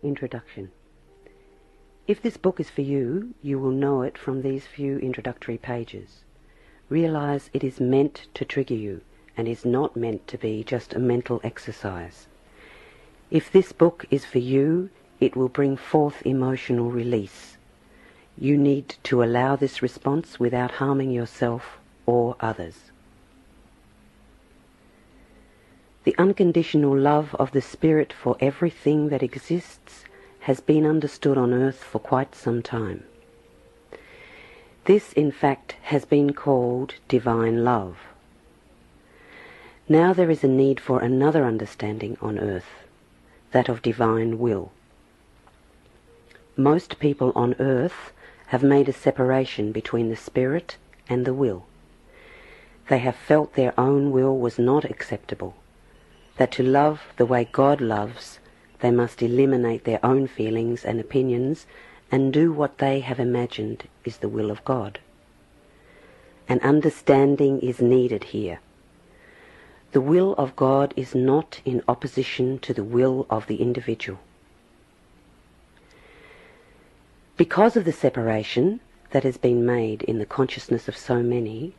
Introduction. If this book is for you, you will know it from these few introductory pages. Realize it is meant to trigger you and is not meant to be just a mental exercise. If this book is for you, it will bring forth emotional release. You need to allow this response without harming yourself or others. The unconditional love of the Spirit for everything that exists has been understood on earth for quite some time. This, in fact, has been called divine love. Now there is a need for another understanding on earth, that of divine will. Most people on earth have made a separation between the Spirit and the will. They have felt their own will was not acceptable, that to love the way God loves, they must eliminate their own feelings and opinions and do what they have imagined is the will of God. An understanding is needed here. The will of God is not in opposition to the will of the individual. Because of the separation that has been made in the consciousness of so many,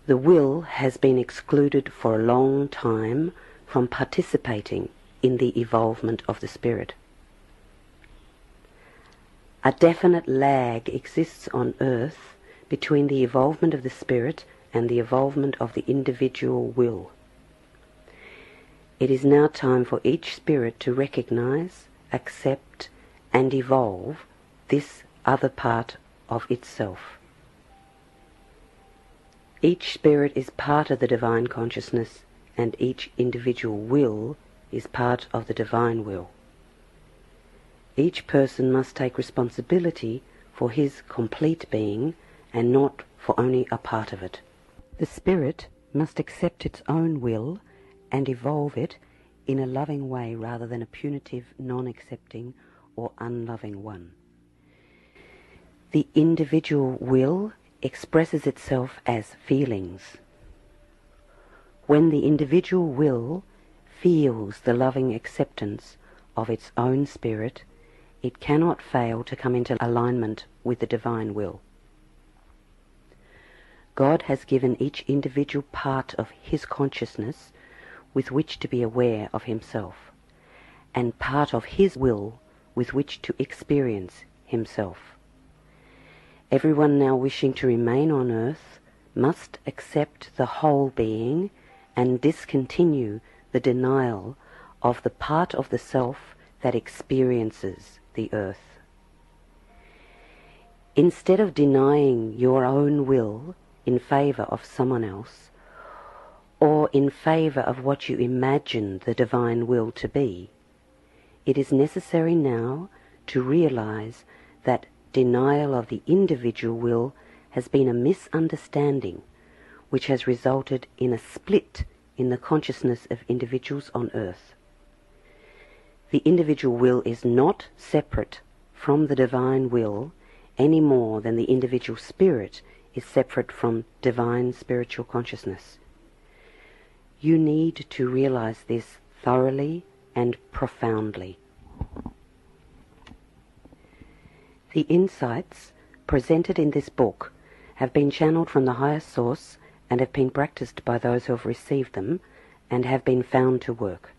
the will has been excluded for a long time from participating in the evolvement of the Spirit. A definite lag exists on earth between the evolvement of the Spirit and the evolvement of the individual will. It is now time for each spirit to recognize, accept, and evolve this other part of itself. Each spirit is part of the divine consciousness, and each individual will is part of the divine will. Each person must take responsibility for his complete being and not for only a part of it. The spirit must accept its own will and evolve it in a loving way rather than a punitive, non-accepting or unloving one. The individual will expresses itself as feelings. When the individual will feels the loving acceptance of its own spirit, it cannot fail to come into alignment with the divine will. God has given each individual part of his consciousness with which to be aware of himself, and part of his will with which to experience himself. Everyone now wishing to remain on earth must accept the whole being and discontinue the denial of the part of the self that experiences the earth. Instead of denying your own will in favour of someone else, or in favour of what you imagine the divine will to be, it is necessary now to realize that denial of the individual will has been a misunderstanding which has resulted in a split in the consciousness of individuals on earth. The individual will is not separate from the divine will any more than the individual spirit is separate from divine spiritual consciousness. You need to realize this thoroughly and profoundly. The insights presented in this book have been channeled from the highest source and have been practiced by those who have received them and have been found to work.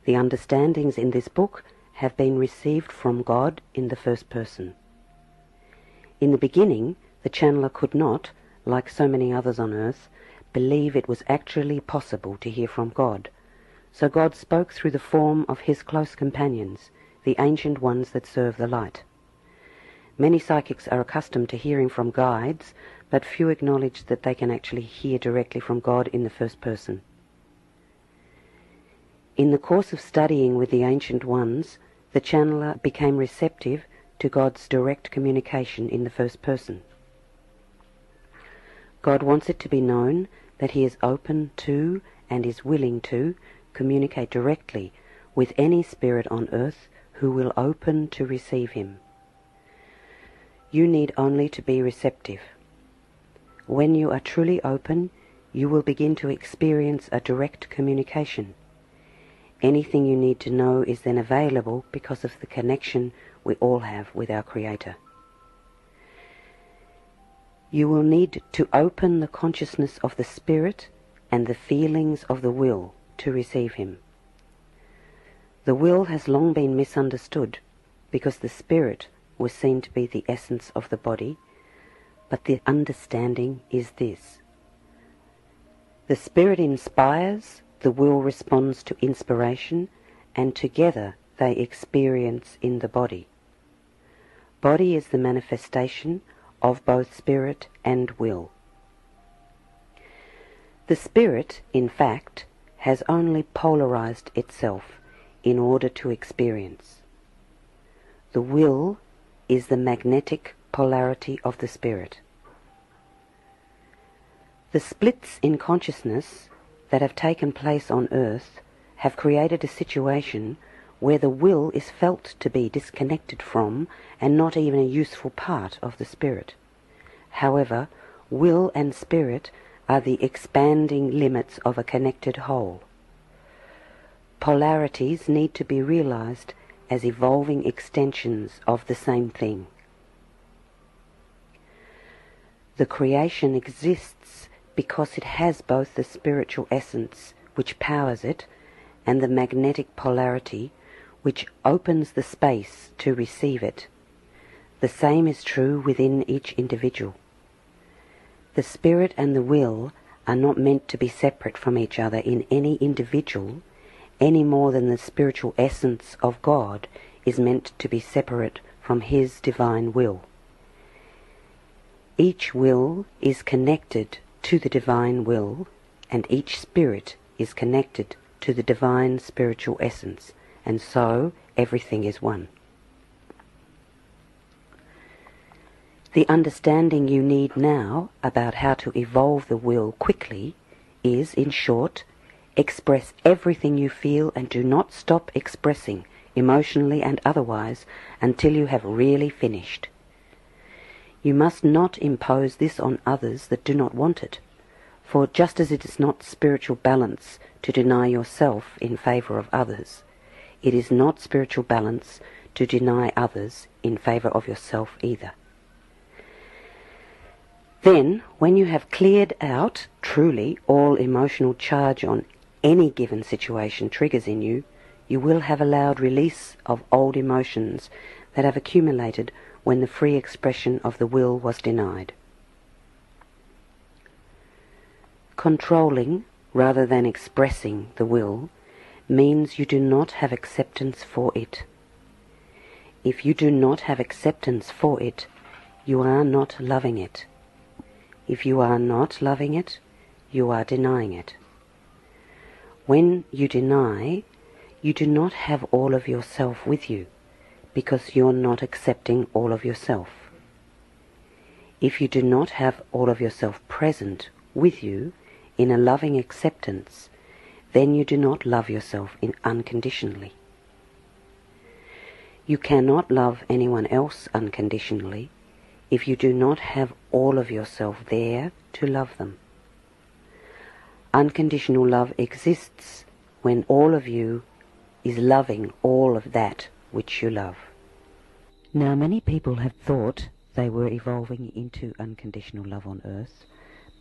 The understandings in this book have been received from God in the first person. In the beginning, the channeler could not, like so many others on earth, believe it was actually possible to hear from God. So God spoke through the form of his close companions, the ancient ones that serve the light. Many psychics are accustomed to hearing from guides, but few acknowledge that they can actually hear directly from God in the first person. In the course of studying with the ancient ones, the channeler became receptive to God's direct communication in the first person. God wants it to be known that he is open to and is willing to communicate directly with any spirit on earth who will open to receive him. You need only to be receptive. When you are truly open, you will begin to experience a direct communication. Anything you need to know is then available because of the connection we all have with our Creator. You will need to open the consciousness of the Spirit and the feelings of the will to receive Him. The will has long been misunderstood because the Spirit was seen to be the essence of the body, but the understanding is this. The Spirit inspires, the will responds to inspiration, and together they experience in the body. Body is the manifestation of both Spirit and will. The Spirit, in fact, has only polarized itself in order to experience. The will is the magnetic polarity of the Spirit. The splits in consciousness that have taken place on earth have created a situation where the will is felt to be disconnected from and not even a useful part of the Spirit. However, will and Spirit are the expanding limits of a connected whole. Polarities need to be realized as evolving extensions of the same thing. The creation exists because it has both the spiritual essence which powers it and the magnetic polarity which opens the space to receive it. The same is true within each individual. The Spirit and the will are not meant to be separate from each other in any individual, any more than the spiritual essence of God is meant to be separate from His divine will. Each will is connected to the divine will, and each spirit is connected to the divine spiritual essence, and so everything is one. The understanding you need now about how to evolve the will quickly is, in short, express everything you feel and do not stop expressing, emotionally and otherwise, until you have really finished. You must not impose this on others that do not want it, for just as it is not spiritual balance to deny yourself in favour of others, it is not spiritual balance to deny others in favour of yourself either. Then, when you have cleared out, truly, all emotional charge on any given situation triggers in you, you will have allowed release of old emotions that have accumulated when the free expression of the will was denied. Controlling, rather than expressing the will, means you do not have acceptance for it. If you do not have acceptance for it, you are not loving it. If you are not loving it, you are denying it. When you deny, you do not have all of yourself with you, because you're not accepting all of yourself. If you do not have all of yourself present with you in a loving acceptance, then you do not love yourself unconditionally. You cannot love anyone else unconditionally if you do not have all of yourself there to love them. Unconditional love exists when all of you is loving all of that which you love. Now, many people have thought they were evolving into unconditional love on earth,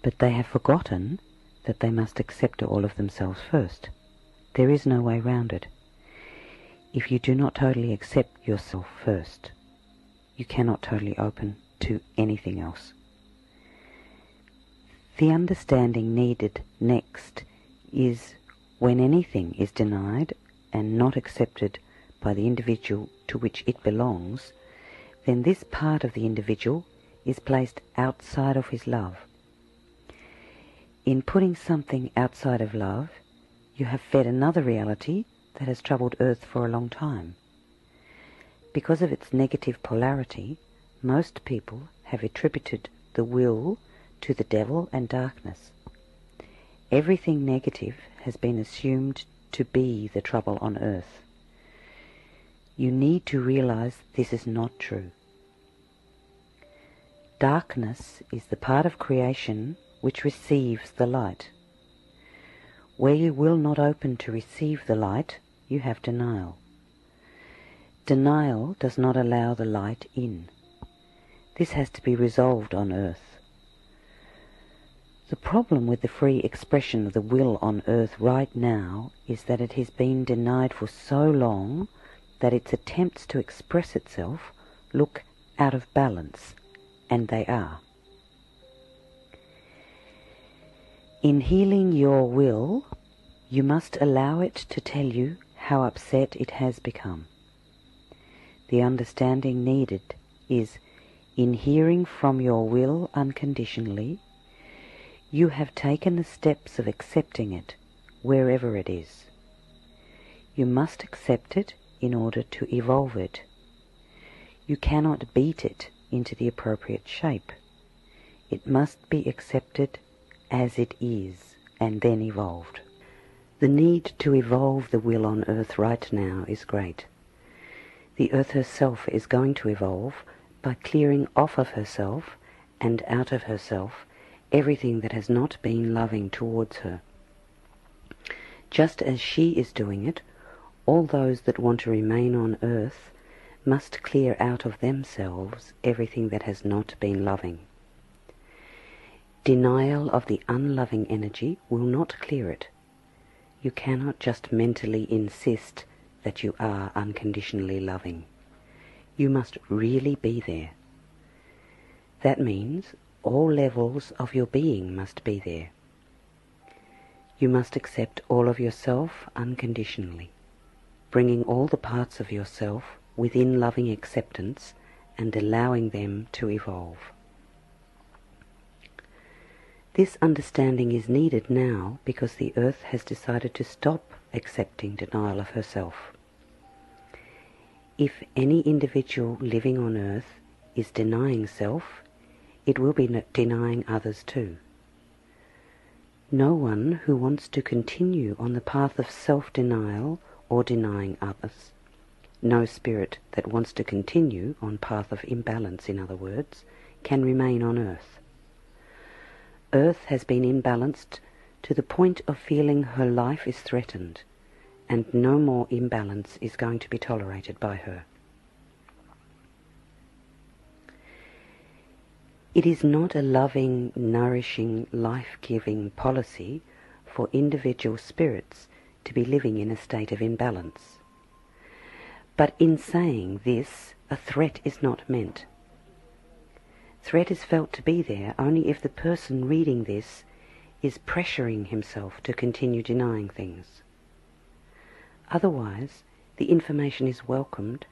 but they have forgotten that they must accept all of themselves first. There is no way round it. If you do not totally accept yourself first, you cannot totally open to anything else. The understanding needed next is when anything is denied and not accepted by the individual to which it belongs, then this part of the individual is placed outside of his love. In putting something outside of love, you have fed another reality that has troubled Earth for a long time. Because of its negative polarity, most people have attributed the will to the devil and darkness. Everything negative has been assumed to be the trouble on earth. You need to realize this is not true. Darkness is the part of creation which receives the light. Where you will not open to receive the light, you have denial. Denial does not allow the light in. This has to be resolved on earth. The problem with the free expression of the will on earth right now is that it has been denied for so long that its attempts to express itself look out of balance, and they are. In healing your will, you must allow it to tell you how upset it has become. The understanding needed is, in hearing from your will unconditionally, you have taken the steps of accepting it, wherever it is. You must accept it in order to evolve it. You cannot beat it into the appropriate shape. It must be accepted as it is, and then evolved. The need to evolve the will on earth right now is great. The earth herself is going to evolve by clearing off of herself and out of herself everything that has not been loving towards her. Just as she is doing it, all those that want to remain on earth must clear out of themselves everything that has not been loving. Denial of the unloving energy will not clear it. You cannot just mentally insist that you are unconditionally loving. You must really be there. That means all levels of your being must be there. You must accept all of yourself unconditionally, bringing all the parts of yourself within loving acceptance and allowing them to evolve. This understanding is needed now because the earth has decided to stop accepting denial of herself. If any individual living on earth is denying self, it will be denying others too. No one who wants to continue on the path of self-denial or denying others, no spirit that wants to continue on path of imbalance, in other words, can remain on earth. Earth has been imbalanced to the point of feeling her life is threatened, and no more imbalance is going to be tolerated by her. It is not a loving, nourishing, life-giving policy for individual spirits to be living in a state of imbalance. But in saying this, a threat is not meant. Threat is felt to be there only if the person reading this is pressuring himself to continue denying things. Otherwise, the information is welcomed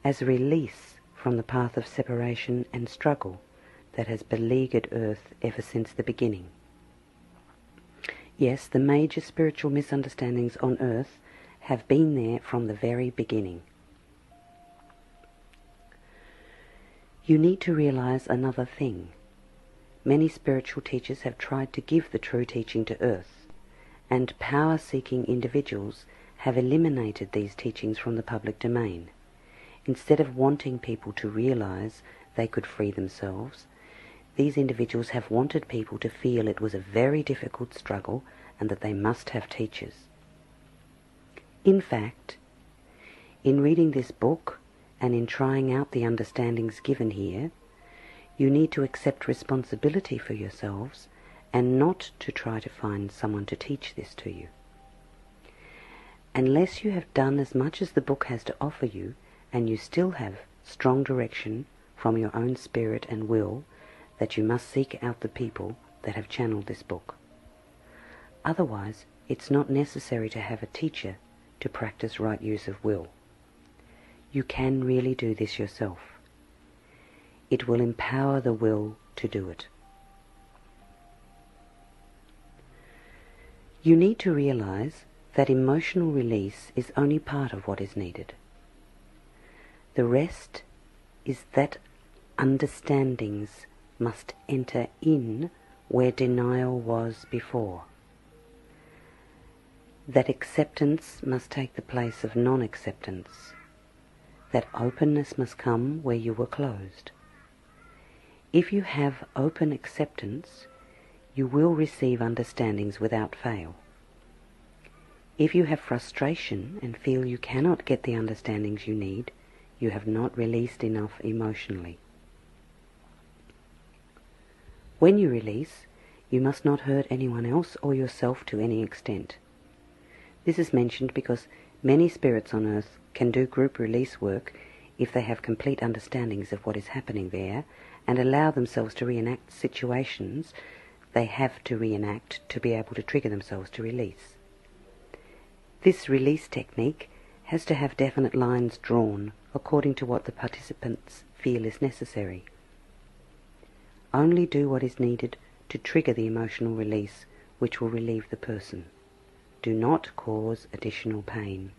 as a release from the path of separation and struggle that has beleaguered earth ever since the beginning. Yes, the major spiritual misunderstandings on earth have been there from the very beginning. You need to realize another thing. Many spiritual teachers have tried to give the true teaching to earth, and power-seeking individuals have eliminated these teachings from the public domain. Instead of wanting people to realize they could free themselves, these individuals have wanted people to feel it was a very difficult struggle and that they must have teachers. In fact, in reading this book and in trying out the understandings given here, you need to accept responsibility for yourselves and not to try to find someone to teach this to you. Unless you have done as much as the book has to offer you and you still have strong direction from your own spirit and will, that you must seek out the people that have channeled this book. Otherwise, it's not necessary to have a teacher to practice right use of will. You can really do this yourself. It will empower the will to do it. You need to realize that emotional release is only part of what is needed. The rest is that understandings must enter in where denial was before. That acceptance must take the place of non-acceptance. That openness must come where you were closed. If you have open acceptance, you will receive understandings without fail. If you have frustration and feel you cannot get the understandings you need, you have not released enough emotionally. When you release, you must not hurt anyone else or yourself to any extent. This is mentioned because many spirits on earth can do group release work if they have complete understandings of what is happening there and allow themselves to reenact situations they have to reenact to be able to trigger themselves to release. This release technique has to have definite lines drawn according to what the participants feel is necessary. Only do what is needed to trigger the emotional release which will relieve the person. Do not cause additional pain.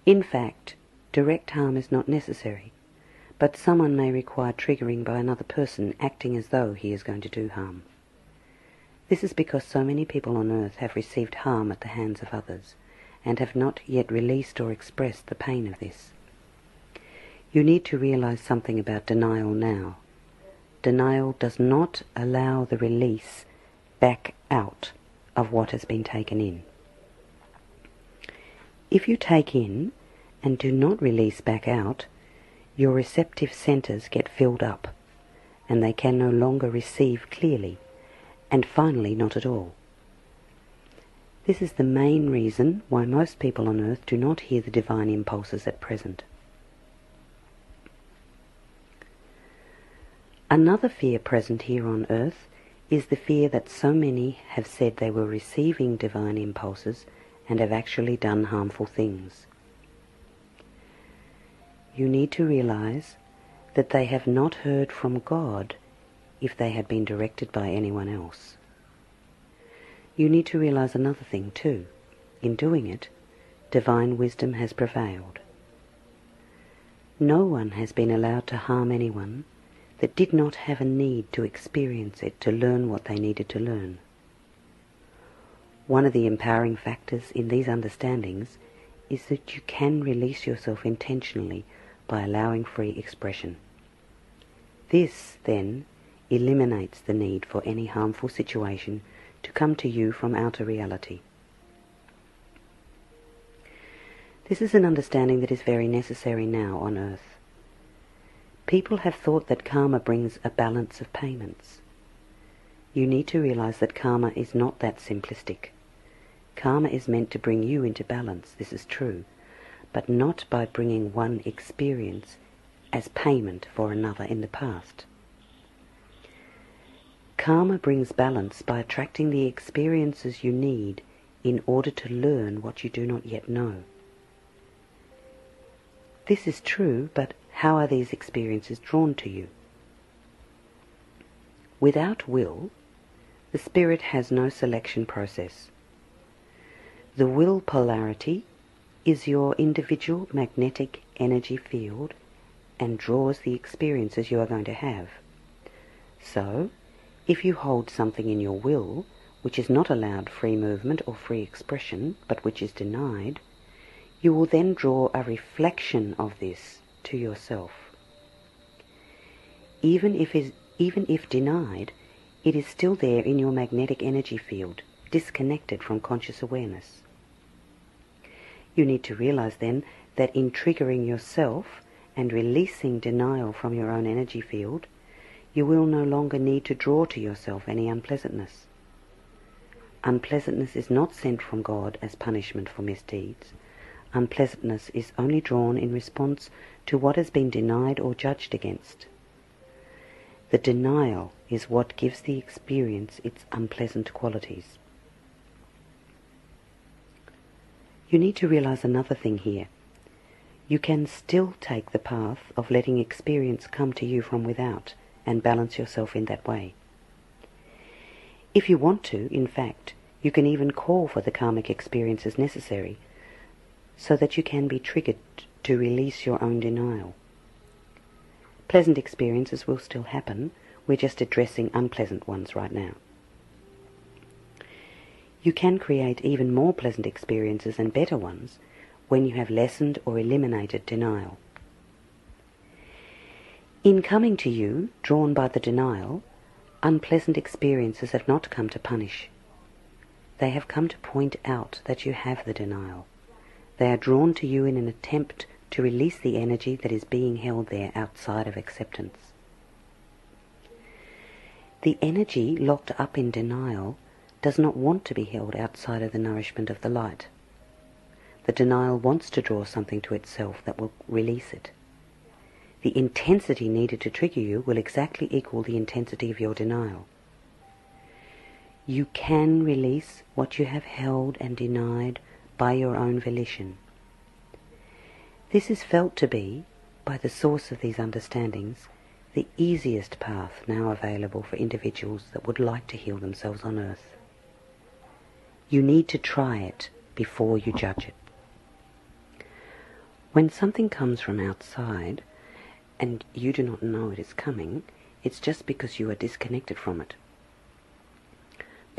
In fact, direct harm is not necessary, but someone may require triggering by another person acting as though he is going to do harm. This is because so many people on earth have received harm at the hands of others and have not yet released or expressed the pain of this. You need to realize something about denial now. Denial does not allow the release back out of what has been taken in. If you take in and do not release back out, your receptive centers get filled up and they can no longer receive clearly, and finally not at all. This is the main reason why most people on earth do not hear the divine impulses at present. Another fear present here on earth is the fear that so many have said they were receiving divine impulses and have actually done harmful things. You need to realize that they have not heard from God if they had been directed by anyone else. You need to realize another thing too. In doing it, divine wisdom has prevailed. No one has been allowed to harm anyone that did not have a need to experience it to learn what they needed to learn. One of the empowering factors in these understandings is that you can release yourself intentionally by allowing free expression. This, then, eliminates the need for any harmful situation to come to you from outer reality. This is an understanding that is very necessary now on earth. People have thought that karma brings a balance of payments. You need to realize that karma is not that simplistic. Karma is meant to bring you into balance, this is true, but not by bringing one experience as payment for another in the past. Karma brings balance by attracting the experiences you need in order to learn what you do not yet know. This is true, but how are these experiences drawn to you? Without will, the spirit has no selection process. The will polarity is your individual magnetic energy field and draws the experiences you are going to have. So, if you hold something in your will which is not allowed free movement or free expression, but which is denied, you will then draw a reflection of this to yourself. Even if denied, it is still there in your magnetic energy field, disconnected from conscious awareness. You need to realize then that in triggering yourself and releasing denial from your own energy field, you will no longer need to draw to yourself any unpleasantness. Unpleasantness is not sent from God as punishment for misdeeds. Unpleasantness is only drawn in response to what has been denied or judged against. The denial is what gives the experience its unpleasant qualities. You need to realize another thing here. You can still take the path of letting experience come to you from without and balance yourself in that way. If you want to, in fact, you can even call for the karmic experiences necessary so that you can be triggered to release your own denial. Pleasant experiences will still happen, we're just addressing unpleasant ones right now. You can create even more pleasant experiences and better ones when you have lessened or eliminated denial. In coming to you, drawn by the denial, unpleasant experiences have not come to punish. They have come to point out that you have the denial. They are drawn to you in an attempt to release the energy that is being held there outside of acceptance. The energy locked up in denial does not want to be held outside of the nourishment of the light. The denial wants to draw something to itself that will release it. The intensity needed to trigger you will exactly equal the intensity of your denial. You can release what you have held and denied by your own volition. This is felt to be, by the source of these understandings, the easiest path now available for individuals that would like to heal themselves on earth. You need to try it before you judge it. When something comes from outside and you do not know it is coming, it's just because you are disconnected from it.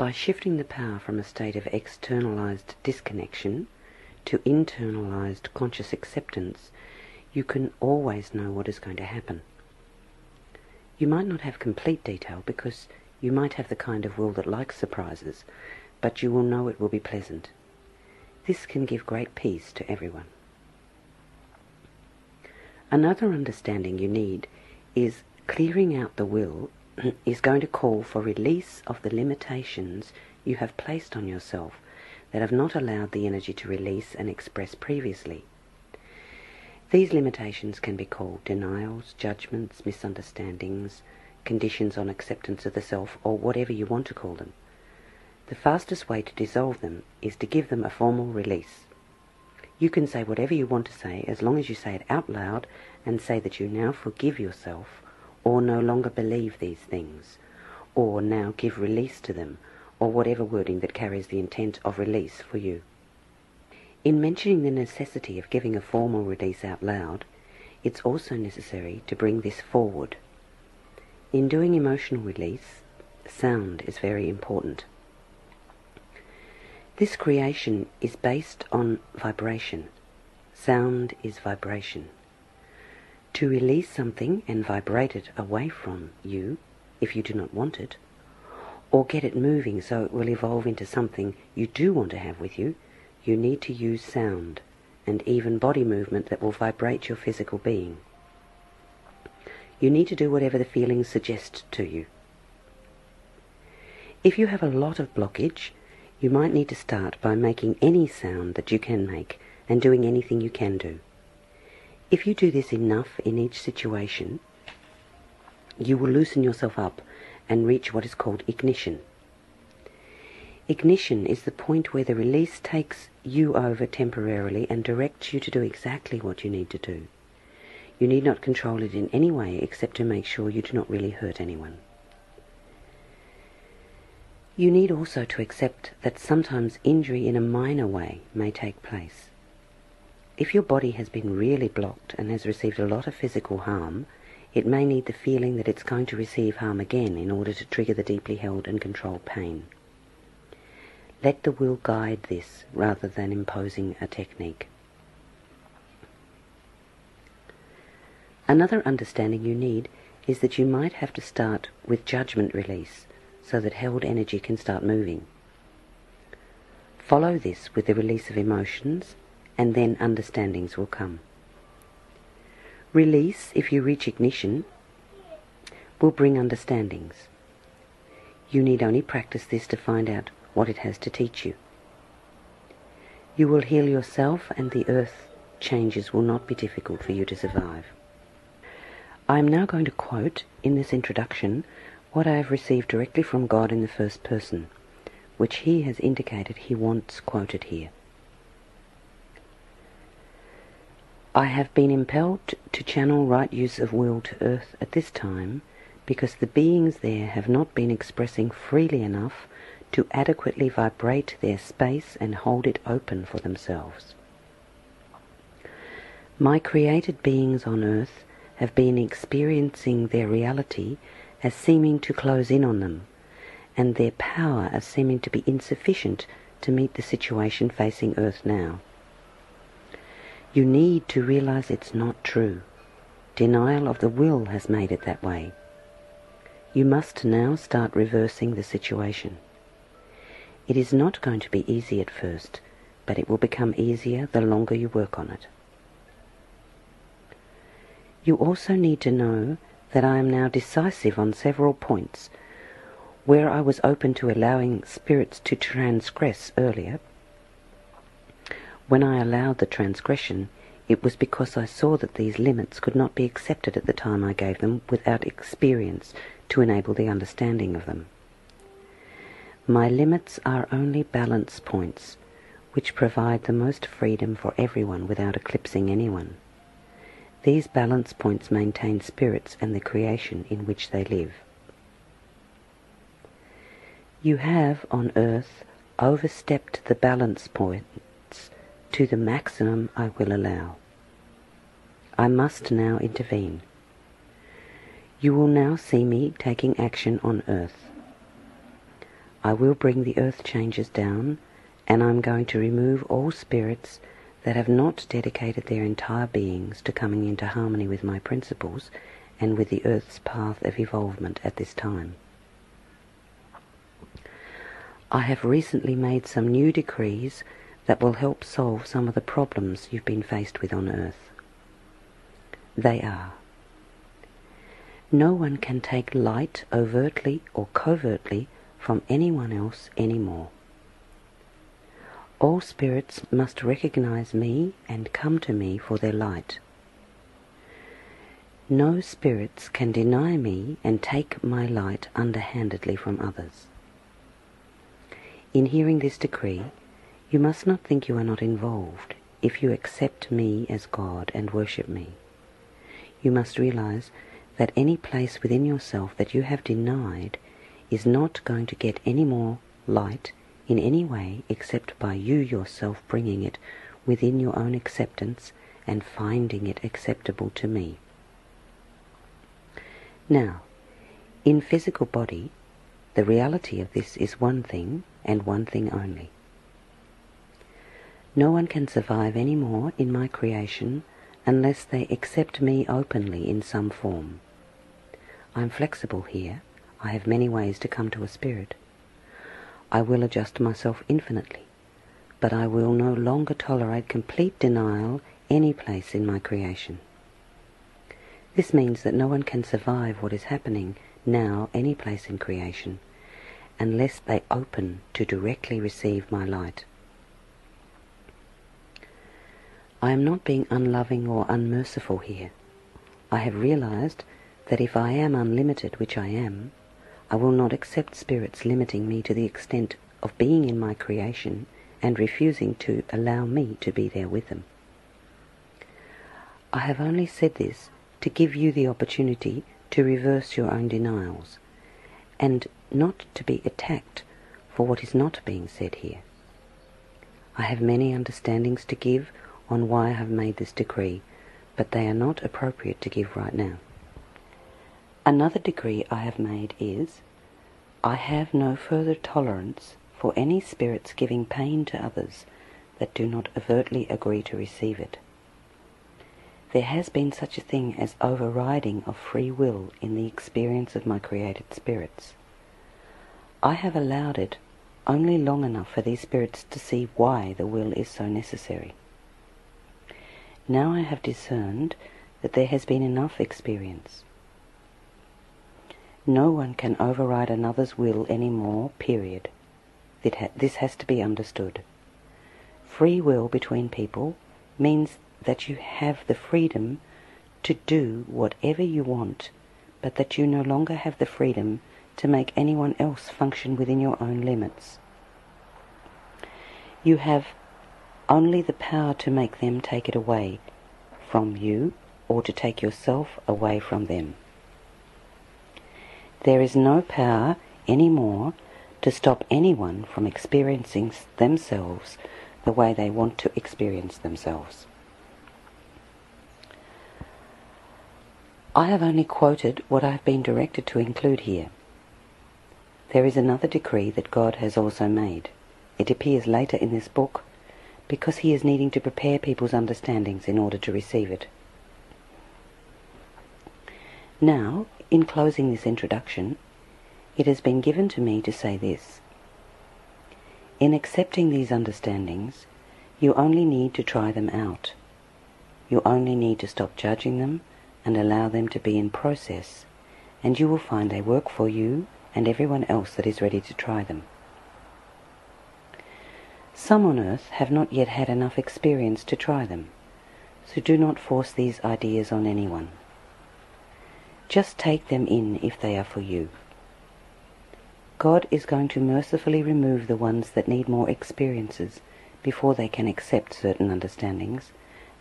By shifting the power from a state of externalized disconnection to internalized conscious acceptance, you can always know what is going to happen. You might not have complete detail because you might have the kind of will that likes surprises, but you will know it will be pleasant. This can give great peace to everyone. Another understanding you need is clearing out the will is going to call for release of the limitations you have placed on yourself that have not allowed the energy to release and express previously. These limitations can be called denials, judgments, misunderstandings, conditions on acceptance of the self, or whatever you want to call them. The fastest way to dissolve them is to give them a formal release. You can say whatever you want to say as long as you say it out loud and say that you now forgive yourself or no longer believe these things, or now give release to them, or whatever wording that carries the intent of release for you. In mentioning the necessity of giving a formal release out loud, it's also necessary to bring this forward. In doing emotional release, sound is very important. This creation is based on vibration. Sound is vibration. To release something and vibrate it away from you, if you do not want it, or get it moving so it will evolve into something you do want to have with you, you need to use sound and even body movement that will vibrate your physical being. You need to do whatever the feelings suggest to you. If you have a lot of blockage, you might need to start by making any sound that you can make and doing anything you can do. If you do this enough in each situation, you will loosen yourself up and reach what is called ignition. Ignition is the point where the release takes you over temporarily and directs you to do exactly what you need to do. You need not control it in any way except to make sure you do not really hurt anyone. You need also to accept that sometimes injury in a minor way may take place. If your body has been really blocked and has received a lot of physical harm, it may need the feeling that it's going to receive harm again in order to trigger the deeply held and controlled pain. Let the will guide this rather than imposing a technique. Another understanding you need is that you might have to start with judgment release so that held energy can start moving. Follow this with the release of emotions, and then understandings will come. Release, if you reach ignition, will bring understandings. You need only practice this to find out what it has to teach you. You will heal yourself, and the earth changes will not be difficult for you to survive. I am now going to quote in this introduction what I have received directly from God in the first person, which He has indicated He wants quoted here. I have been impelled to channel right use of will to earth at this time because the beings there have not been expressing freely enough to adequately vibrate their space and hold it open for themselves. My created beings on earth have been experiencing their reality as seeming to close in on them, and their power as seeming to be insufficient to meet the situation facing earth now. You need to realize it's not true. Denial of the will has made it that way. You must now start reversing the situation. It is not going to be easy at first, but it will become easier the longer you work on it. You also need to know that I am now decisive on several points. Where I was open to allowing spirits to transgress earlier, when I allowed the transgression, it was because I saw that these limits could not be accepted at the time I gave them without experience to enable the understanding of them. My limits are only balance points, which provide the most freedom for everyone without eclipsing anyone. These balance points maintain spirits and the creation in which they live. You have, on earth, overstepped the balance points to the maximum I will allow. I must now intervene. You will now see me taking action on earth. I will bring the earth changes down, and I am going to remove all spirits that have not dedicated their entire beings to coming into harmony with my principles and with the earth's path of evolvement at this time. I have recently made some new decrees that will help solve some of the problems you've been faced with on earth. They are: no one can take light overtly or covertly from anyone else anymore. All spirits must recognize me and come to me for their light. No spirits can deny me and take my light underhandedly from others. In hearing this decree, you must not think you are not involved if you accept me as God and worship me. You must realize that any place within yourself that you have denied is not going to get any more light in any way except by you yourself bringing it within your own acceptance and finding it acceptable to me. Now, in physical body, the reality of this is one thing and one thing only. No one can survive any more in my creation unless they accept me openly in some form. I am flexible here. I have many ways to come to a spirit. I will adjust myself infinitely, but I will no longer tolerate complete denial any place in my creation. This means that no one can survive what is happening now any place in creation unless they open to directly receive my light. I am not being unloving or unmerciful here. I have realized that if I am unlimited, which I am, I will not accept spirits limiting me to the extent of being in my creation and refusing to allow me to be there with them. I have only said this to give you the opportunity to reverse your own denials, and not to be attacked for what is not being said here. I have many understandings to give on why I have made this decree, but they are not appropriate to give right now. Another decree I have made is, I have no further tolerance for any spirits giving pain to others that do not overtly agree to receive it. There has been such a thing as overriding of free will in the experience of my created spirits. I have allowed it only long enough for these spirits to see why the will is so necessary. Now I have discerned that there has been enough experience. No one can override another's will any more, period. This has to be understood. Free will between people means that you have the freedom to do whatever you want, but that you no longer have the freedom to make anyone else function within your own limits. You have only the power to make them take it away from you or to take yourself away from them. There is no power anymore to stop anyone from experiencing themselves the way they want to experience themselves. I have only quoted what I have been directed to include here. There is another decree that God has also made. It appears later in this book because he is needing to prepare people's understandings in order to receive it. Now, in closing this introduction, it has been given to me to say this. In accepting these understandings, you only need to try them out. You only need to stop judging them and allow them to be in process, and you will find they work for you and everyone else that is ready to try them. Some on earth have not yet had enough experience to try them, so do not force these ideas on anyone. Just take them in if they are for you. God is going to mercifully remove the ones that need more experiences before they can accept certain understandings,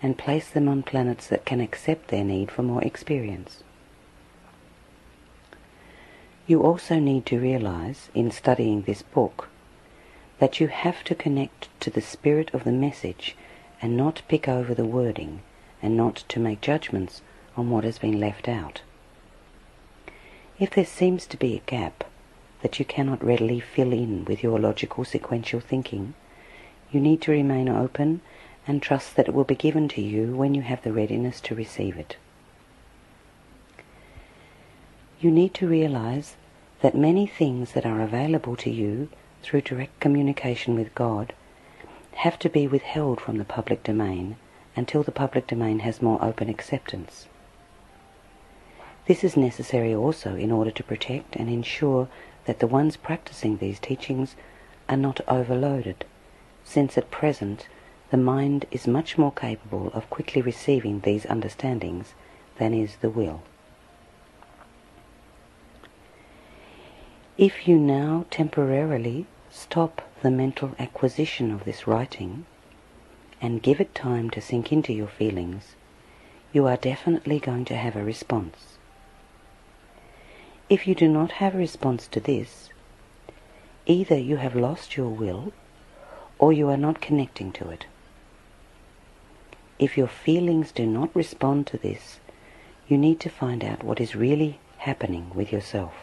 and place them on planets that can accept their need for more experience. You also need to realize, in studying this book, that you have to connect to the spirit of the message and not pick over the wording, and not to make judgments on what has been left out. If there seems to be a gap that you cannot readily fill in with your logical sequential thinking, you need to remain open and trust that it will be given to you when you have the readiness to receive it. You need to realize that many things that are available to you through direct communication with God have to be withheld from the public domain until the public domain has more open acceptance. This is necessary also in order to protect and ensure that the ones practicing these teachings are not overloaded, since at present the mind is much more capable of quickly receiving these understandings than is the will. If you now temporarily stop the mental acquisition of this writing and give it time to sink into your feelings, you are definitely going to have a response. If you do not have a response to this, either you have lost your will or you are not connecting to it. If your feelings do not respond to this, you need to find out what is really happening with yourself.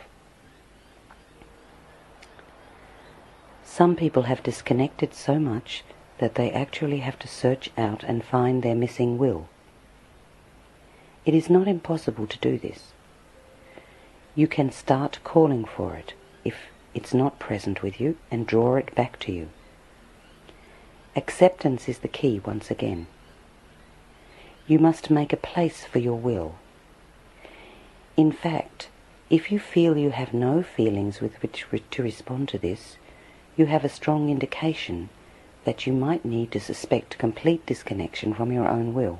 Some people have disconnected so much that they actually have to search out and find their missing will. It is not impossible to do this. You can start calling for it if it's not present with you and draw it back to you. Acceptance is the key once again. You must make a place for your will. In fact, if you feel you have no feelings with which to respond to this, you have a strong indication that you might need to suspect complete disconnection from your own will.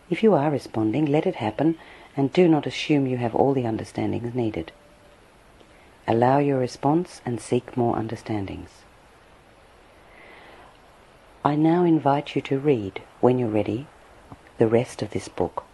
If you are responding, let it happen, and do not assume you have all the understandings needed. Allow your response and seek more understandings. I now invite you to read, when you're ready, the rest of this book.